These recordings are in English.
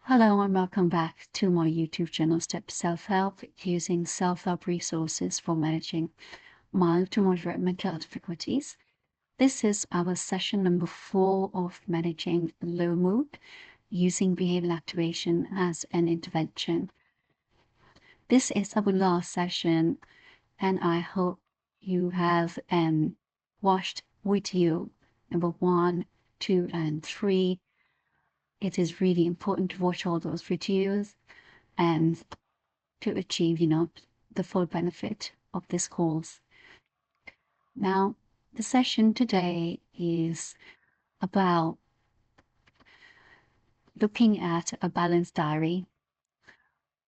Hello and welcome back to my YouTube channel, Step Self-Help, using self-help resources for managing mild to moderate mental health difficulties. This is our session number 4 of managing low mood using behavioral activation as an intervention. This is our last session, and I hope you have watched video number 1, 2, and 3. It is really important to watch all those videos and to achieve, the full benefit of this course. Now, the session today is about looking at a balanced diary,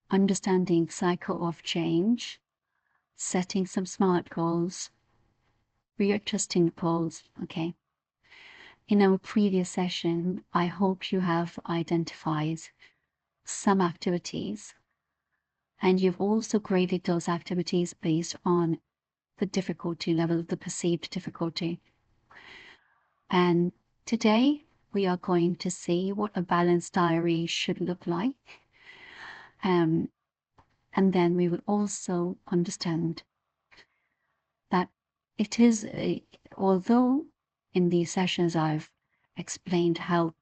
understanding cycle of change, setting some SMART goals, readjusting goals. Okay. In our previous session, I hope you have identified some activities, and you've also graded those activities based on the difficulty level, the perceived difficulty. And today we are going to see what a balanced diary should look like. And then we will also understand that it is, although in these sessions I've explained how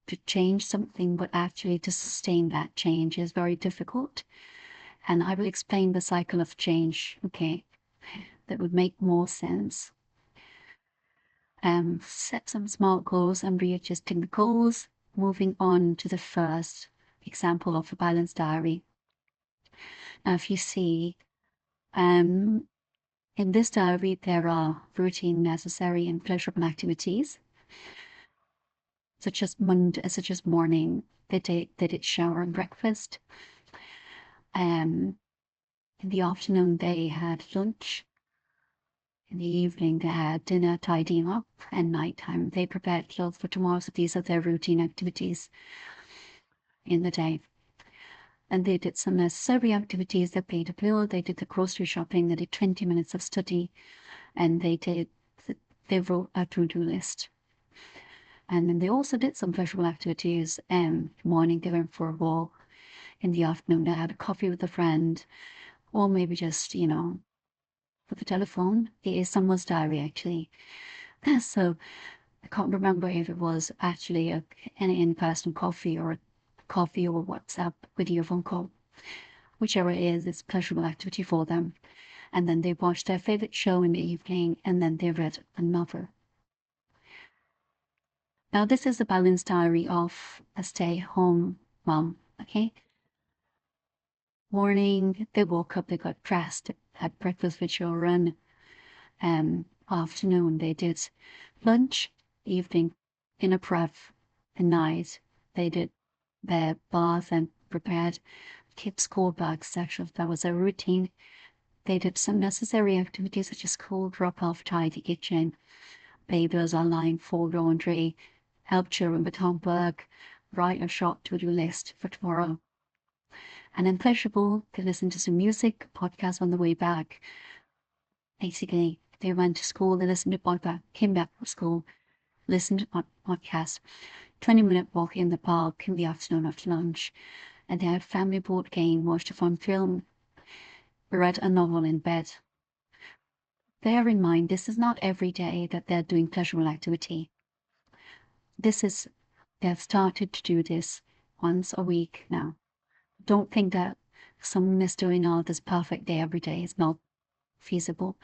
to change something, but actually to sustain that change is very difficult. And I will explain the cycle of change, okay, that would make more sense. Set some SMART goals and readjusting the goals. Moving on to the first example of a balanced diary. Now, if you see, in this diary, there are routine, necessary, and pleasurable activities, such as morning. They did shower and breakfast. In the afternoon, they had lunch. In the evening, they had dinner, tidying up, and nighttime, they prepared clothes for tomorrow. So these are their routine activities in the day. And they did some necessary activities. They paid a bill, they did the grocery shopping, they did 20 minutes of study, and they wrote a to-do list. And then they also did some pleasurable activities. Morning, they went for a walk. In the afternoon, they had a coffee with a friend, or maybe just, with the telephone. It is someone's diary, actually. So I can't remember if it was actually an in-person coffee or WhatsApp video phone call. Whichever it is, it's a pleasurable activity for them. And then they watched their favorite show in the evening, and then they read a novel. Now, this is a balanced diary of a stay-home mom, okay? Morning, they woke up, they got dressed, had breakfast with children. Afternoon, they did lunch. Evening, dinner prep. And night, they did their bath and prepared kids' school bags, etc. That was a routine. They did some necessary activities such as school drop-off, tidy kitchen, babies online, fold laundry, help children with homework, write a short to-do list for tomorrow. And then pleasurable, they listened to some music, podcast on the way back. Basically, they went to school, they listened to podcast, came back from school, listened to podcast, 20-minute walk in the park in the afternoon after lunch, and they had family board game, watched a fun film, read a novel in bed. Bear in mind, this is not every day that they're doing pleasurable activity. They've started to do this once a week now. Don't think that someone is doing all this perfect day every day. It's not feasible.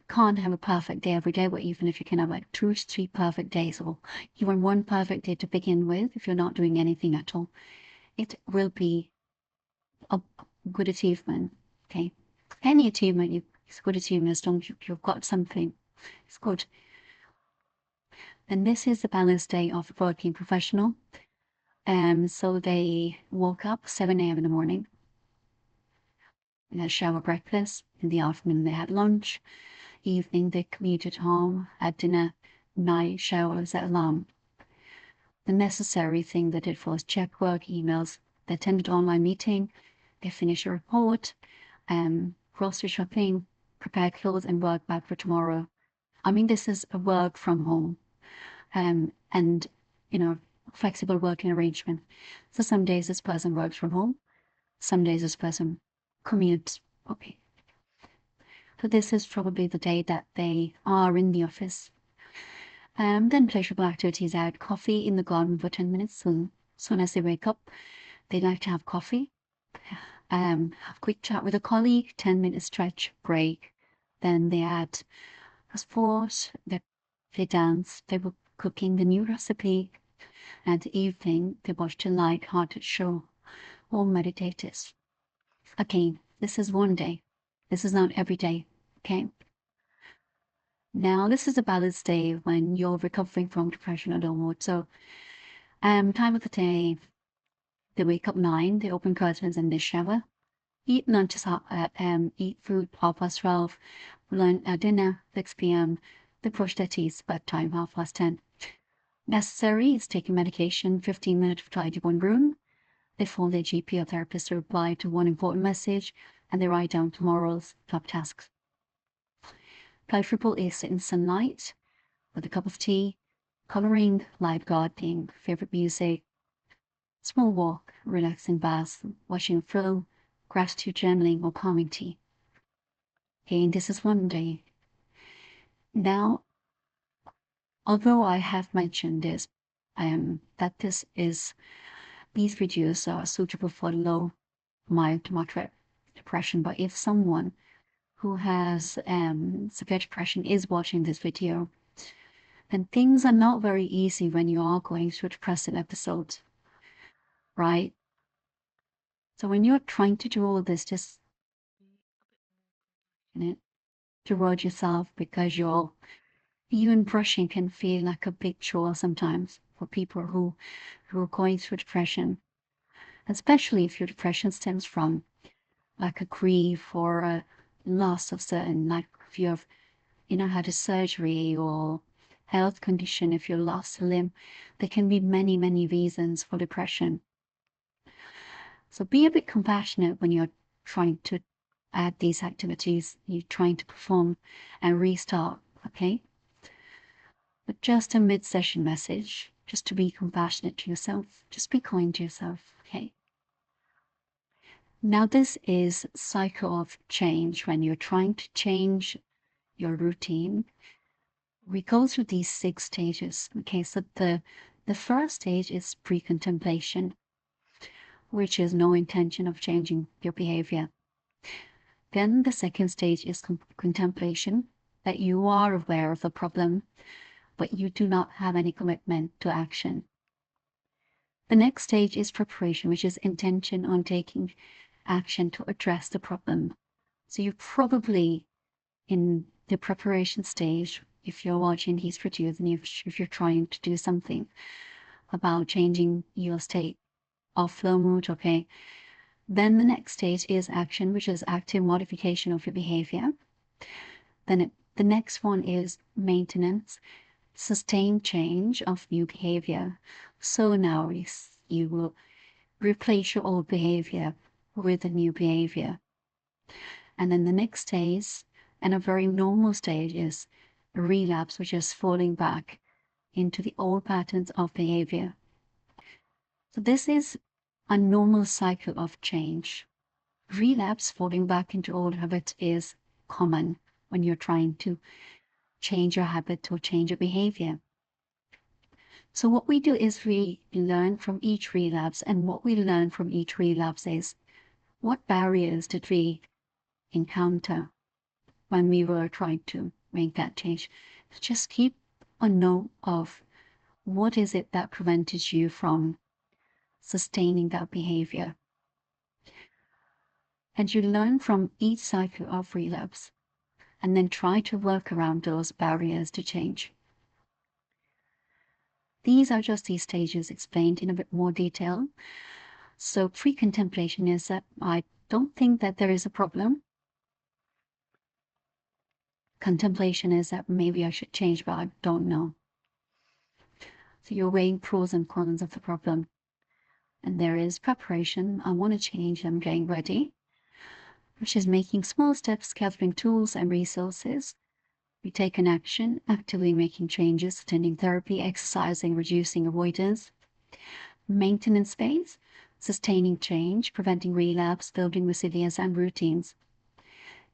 Can't have a perfect day every day, but even if you can have like 2 or 3 perfect days, or even one perfect day to begin with, if you're not doing anything at all, it will be a good achievement. Okay, any achievement is good achievement as long as you've got something. It's good. And this is the balanced day of a working professional. So they woke up 7 a.m. in the morning. They had shower, breakfast. In the afternoon, they had lunch. Evening, they commuted home, had dinner. Night, shower, set alarm. The necessary thing they did was check work emails. They attended online meeting. They finished a report. Grocery shopping, prepare clothes, and work back for tomorrow. I mean, this is a work from home. And flexible working arrangement. So some days this person works from home, some days this person commutes. Okay. So this is probably the day that they are in the office. Then pleasurable activities out. Coffee in the garden for 10 minutes. Soon as they wake up, they like to have coffee. Have a quick chat with a colleague, 10-minute stretch break. Then they add a sport, they dance, they were cooking the new recipe. And the evening, they watched a light-hearted show or meditators. Again, this is one day. This is not every day. Okay. Now, this is a balanced day when you're recovering from depression or downward. So, time of the day, they wake up 9, they open curtains and they shower. Eat lunch, eat food 12:30, dinner 6 p.m. They brush their teeth, bedtime 10:30. Necessary is taking medication, 15 minutes to tidy one room. They phone their GP or therapist to reply to one important message, and they write down tomorrow's top tasks. Pleasurable is sit in sunlight with a cup of tea, coloring, live gardening, favorite music, small walk, relaxing bath, watching a film, gratitude journaling, or calming tea. Okay, and this is one day. Now, although I have mentioned this, that these videos are suitable for low, mild to moderate depression, but if someone who has severe depression is watching this video, then things are not very easy when you are going through a depressive episode, right? So when you're trying to do all this, just towards yourself, because even brushing can feel like a big chore sometimes for people who are going through depression, especially if your depression stems from like a grief or a loss of certain, like if you've had a surgery or health condition, if you lost a limb. There can be many, many reasons for depression. So be a bit compassionate when you're trying to add these activities, you're trying to perform and restart, okay? But just a mid-session message, just to be compassionate to yourself, just be kind to yourself, okay? Now this is cycle of change. When you're trying to change your routine, we go through these 6 stages. Okay, so the first stage is pre-contemplation, which is no intention of changing your behavior. Then the second stage is contemplation, that you are aware of the problem, but you do not have any commitment to action. The next stage is preparation, which is intention on taking action to address the problem. So you probably, in the preparation stage, if you're watching these videos and if you're trying to do something about changing your state of flow mood, okay, then the next stage is action, which is active modification of your behavior. Then the next one is maintenance, sustained change of new behavior. So now you will replace your old behavior with a new behavior. And then the next stage, and a very normal stage, is a relapse, which is falling back into the old patterns of behavior. So this is a normal cycle of change. Relapse, falling back into old habits, is common when you're trying to change your habit or change your behavior. So what we do is we learn from each relapse, and what we learn from each relapse is what barriers did we encounter when we were trying to make that change. So just keep a note of what is it that prevented you from sustaining that behavior. And you learn from each cycle of relapse, and then try to work around those barriers to change. These are just these stages explained in a bit more detail. So pre-contemplation is that I don't think that there is a problem. Contemplation is that maybe I should change, but I don't know. So you're weighing pros and cons of the problem. And there is preparation. I want to change, I'm getting ready, which is making small steps, gathering tools and resources. We take an action, actively making changes, attending therapy, exercising, reducing avoidance. Maintenance phase, sustaining change, preventing relapse, building resilience and routines.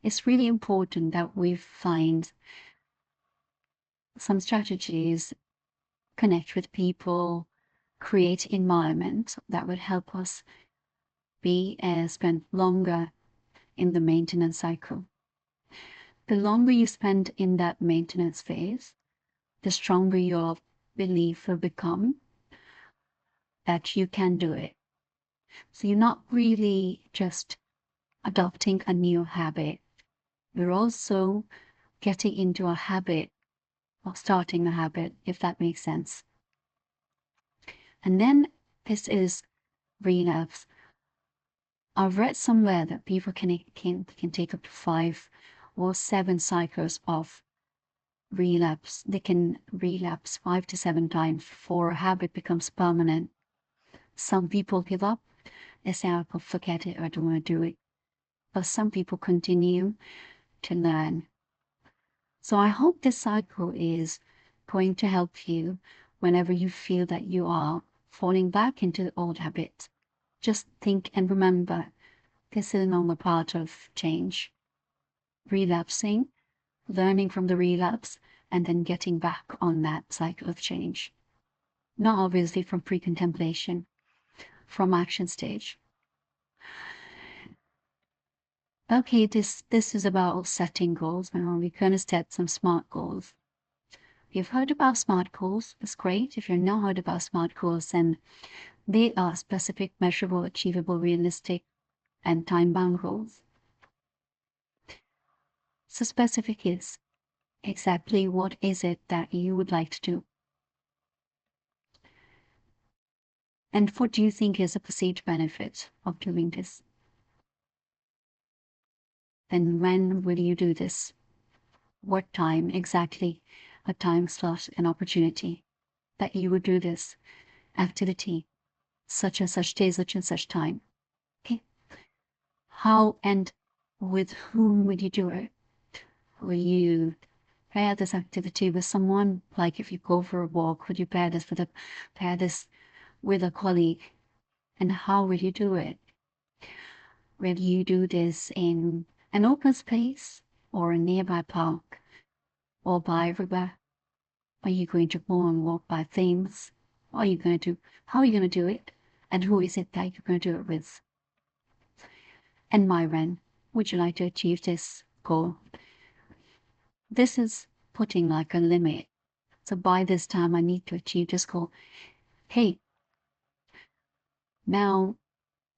It's really important that we find some strategies, connect with people, create environment that would help us spend longer in the maintenance cycle. The longer you spend in that maintenance phase, the stronger your belief will become that you can do it. So you're not really just adopting a new habit. You're also getting into a habit or starting a habit, if that makes sense. And then this is relapse. I've read somewhere that people can take up to 5 or 7 cycles of relapse. They can relapse 5 to 7 times before a habit becomes permanent. Some people give up. They say, I'll forget it, I don't want to do it. But some people continue to learn. So I hope this cycle is going to help you whenever you feel that you are falling back into the old habits. Just think and remember, this is a normal part of change. Relapsing, learning from the relapse, and then getting back on that cycle of change. Not obviously from pre-contemplation, from action stage. Okay, this is about setting goals. Now we're going to set some SMART goals. If you've heard about SMART goals, it's great. If you've not heard about SMART goals, then they are specific, measurable, achievable, realistic, and time-bound goals. So specific is exactly what is it that you would like to do? And what do you think is a perceived benefit of doing this? Then when will you do this? What time exactly? A time slot, an opportunity that you would do this activity, such and such day, such and such time. Okay. How and with whom would you do it? Will you pair this activity with someone? Like if you go for a walk, would you pair this with a colleague? And how will you do it? Will you do this in an open space or a nearby park or by a river? Are you going to go and walk by Thames? How are you going to do it? And who is it that you're going to do it with? And Myron, would you like to achieve this goal? This is putting like a limit. So by this time I need to achieve this goal. Hey, now,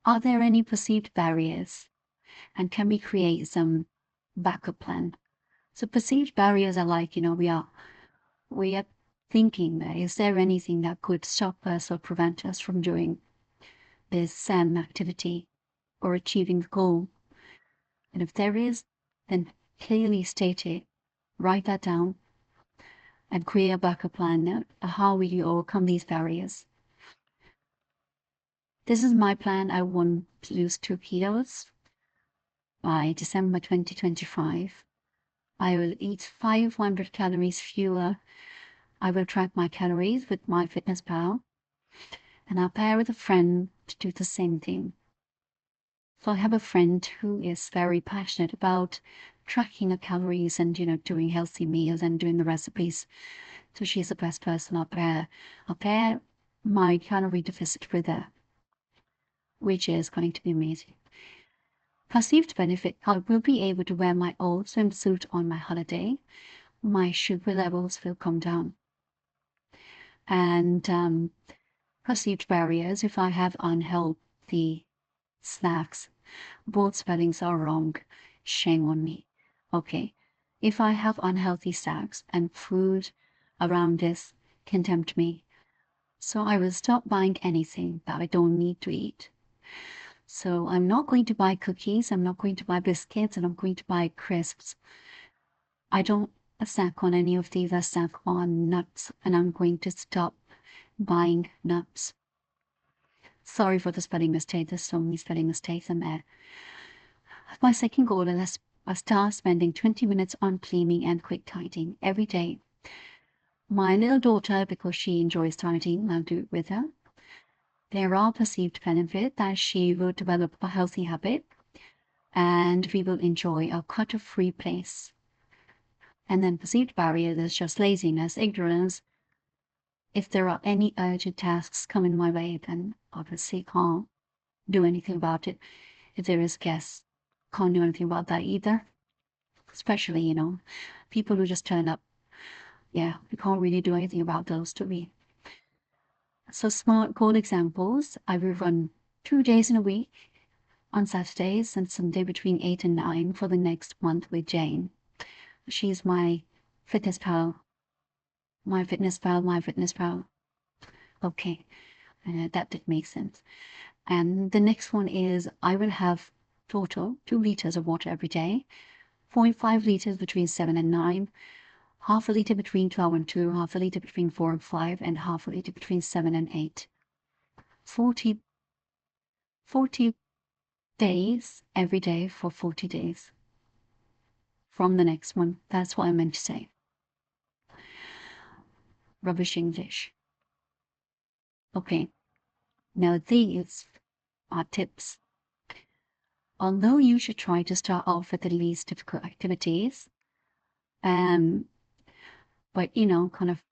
are there any perceived barriers? And can we create some backup plan? So perceived barriers are like, we are thinking that is there anything that could stop us or prevent us from doing this activity or achieving the goal? And if there is, then clearly state it, write that down, and create a backup plan. How will you overcome these barriers? This is my plan. I want to lose 2 kilos by December 2025. I will eat 500 calories fewer. I will track my calories with MyFitnessPal, and I'll pair with a friend to do the same thing. So I have a friend who is very passionate about tracking her calories and, doing healthy meals and doing the recipes. So she's the best person. I'll pair my calorie deficit with her, which is going to be amazing. Perceived benefit, I will be able to wear my old swimsuit on my holiday. My sugar levels will come down. And perceived barriers, if I have unhealthy snacks, both spellings are wrong. Shame on me. Okay. If I have unhealthy snacks and food around this can tempt me, so I will stop buying anything that I don't need to eat. So I'm not going to buy cookies, I'm not going to buy biscuits, and I'm going to buy crisps. I don't snack on any of these. I snack on nuts, and I'm going to stop buying nuts. Sorry for the spelling mistake. There's so many spelling mistakes in there. My second goal is I start spending 20 minutes on cleaning and quick tidying every day. My little daughter, because she enjoys tidying, I'll do it with her. There are perceived benefits that she will develop a healthy habit and we will enjoy a clutter-free place. And then perceived barrier is just laziness, ignorance. If there are any urgent tasks coming my way, then obviously can't do anything about it. If there is guests, can't do anything about that either. Especially, people who just turn up. Yeah, we can't really do anything about those, do we? So SMART goal examples, I will run 2 days in a week on Saturdays and Sunday between 8 and 9 for the next month with Jane. She's my fitness pal. My fitness pal, my fitness pal. Okay, that did make sense. And the next one is I will have total 2 liters of water every day, 0.5 liters between 7 and 9, half a liter between 12 and 2, half a liter between 4 and 5, and half a liter between 7 and 8. 40 days every day for 40 days. From the next one, that's what I meant to say. Rubbish English. Okay, now these are tips. Although you should try to start off with the least difficult activities, but kind of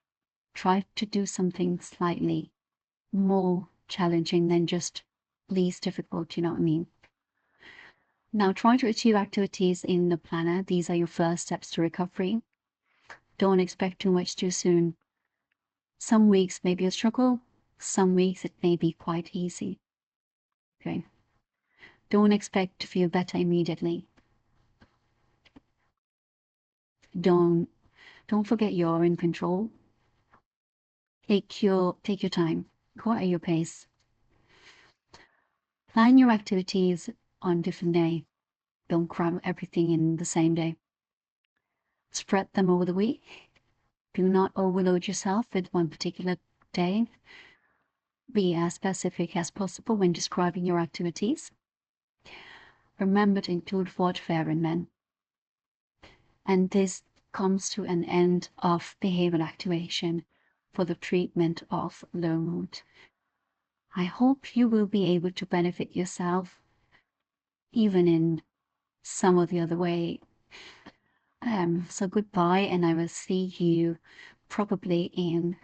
try to do something slightly more challenging than just least difficult, you know what I mean? Now try to achieve activities in the planner. These are your first steps to recovery. Don't expect too much too soon. Some weeks may be a struggle, some weeks it may be quite easy. Okay. Don't expect to feel better immediately. Don't forget you're in control. Take your time. Go at your pace. Plan your activities on different day. Don't cram everything in the same day. Spread them over the week. Do not overload yourself with one particular day. Be as specific as possible when describing your activities. Remember to include both fair and men. And this comes to an end of behavioral activation for the treatment of low mood. I hope you will be able to benefit yourself, even in some of the other way. So goodbye, and I will see you probably in